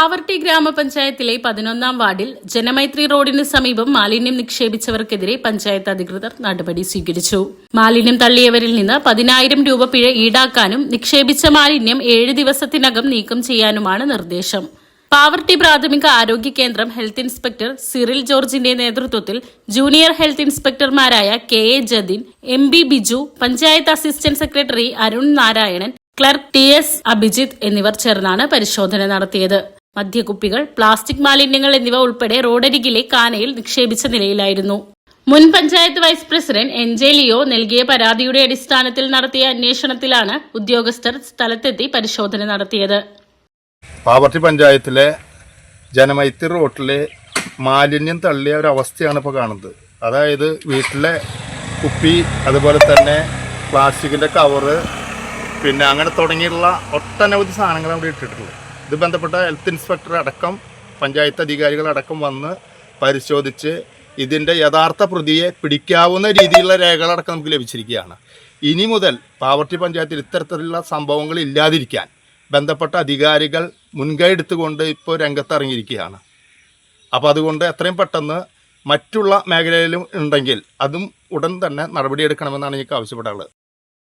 പാവർട്ടി ഗ്രാമപഞ്ചായത്തിലെ 11-ാം വാർഡിൽ ജനമൈത്രി റോഡിന് സമീപം മാലിന്യം നിക്ഷേപിച്ചവർക്കെതിരെ പഞ്ചായത്ത് അധികൃതർ നടപടി സ്വീകരിച്ചു. മാലിന്യം തള്ളിയവരിൽ നിന്ന് 10,000 രൂപ പിഴ ഈടാക്കാനും നിക്ഷേപിച്ച മാലിന്യം 7 ദിവസത്തിനകം നീക്കം ചെയ്യാനുമാണ് നിർദ്ദേശം. പാവർട്ടി പ്രാഥമിക ആരോഗ്യ കേന്ദ്രം ഹെൽത്ത് ഇൻസ്പെക്ടർ സിറിൽ ജോർജിന്റെ നേതൃത്വത്തിൽ ജൂനിയർ ഹെൽത്ത് ഇൻസ്പെക്ടർമാരായ KA Jathin, MB Biju, panchayat assistant secretary Arun Narayanan, clerk TS Abhijith എന്നിവർ ചേർന്നാണ് പരിശോധന നടത്തിയത്. മദ്യക്കുപ്പികൾ, പ്ലാസ്റ്റിക് മാലിന്യങ്ങൾ എന്നിവ ഉൾപ്പെടെ റോഡരികിലെ കാനയിൽ നിക്ഷേപിച്ച നിലയിലായിരുന്നു. മുൻ panchayat vice president NJ Leo നൽകിയ പരാതിയുടെ അടിസ്ഥാനത്തിൽ നടത്തിയ അന്വേഷണത്തിലാണ് ഉദ്യോഗസ്ഥർ സ്ഥലത്തെത്തി പരിശോധന നടത്തിയത്. പാവർട്ടി പഞ്ചായത്തിലെ ജനമൈത്രി റോട്ടിലെ മാലിന്യം തള്ളിയ ഒരവസ്ഥയാണ് ഇപ്പോൾ കാണുന്നത്. അതായത് വീട്ടിലെ കുപ്പി, അതുപോലെ തന്നെ പ്ലാസ്റ്റിക്കിൻ്റെ കവറ്, പിന്നെ അങ്ങനെ തുടങ്ങിയുള്ള ഒട്ടനവധി സാധനങ്ങൾ അവിടെ ഇട്ടിട്ടുള്ളത്. ഇത് ബന്ധപ്പെട്ട ഹെൽത്ത് ഇൻസ്പെക്ടർ അടക്കം പഞ്ചായത്ത് അധികാരികളടക്കം വന്ന് പരിശോധിച്ച് ഇതിൻ്റെ യഥാർത്ഥ പ്രതിയെ പിടിക്കാവുന്ന രീതിയിലുള്ള രേഖകളടക്കം നമുക്ക് ലഭിച്ചിരിക്കുകയാണ്. ഇനി മുതൽ പാവർട്ടി പഞ്ചായത്തിൽ ഇത്തരത്തിലുള്ള സംഭവങ്ങൾ ഇല്ലാതിരിക്കാൻ ബന്ധപ്പെട്ട അധികാരികൾ മുൻകൈ എടുത്തുകൊണ്ട് ഇപ്പോൾ രംഗത്തിറങ്ങിയിരിക്കുകയാണ്. അപ്പോൾ അതുകൊണ്ട് എത്രയും പെട്ടെന്ന് മറ്റുള്ള മേഖലയിലും ഉണ്ടെങ്കിൽ അതും ഉടൻ തന്നെ നടപടിയെടുക്കണമെന്നാണ് എനിക്ക് ആവശ്യപ്പെടാനുള്ളത്.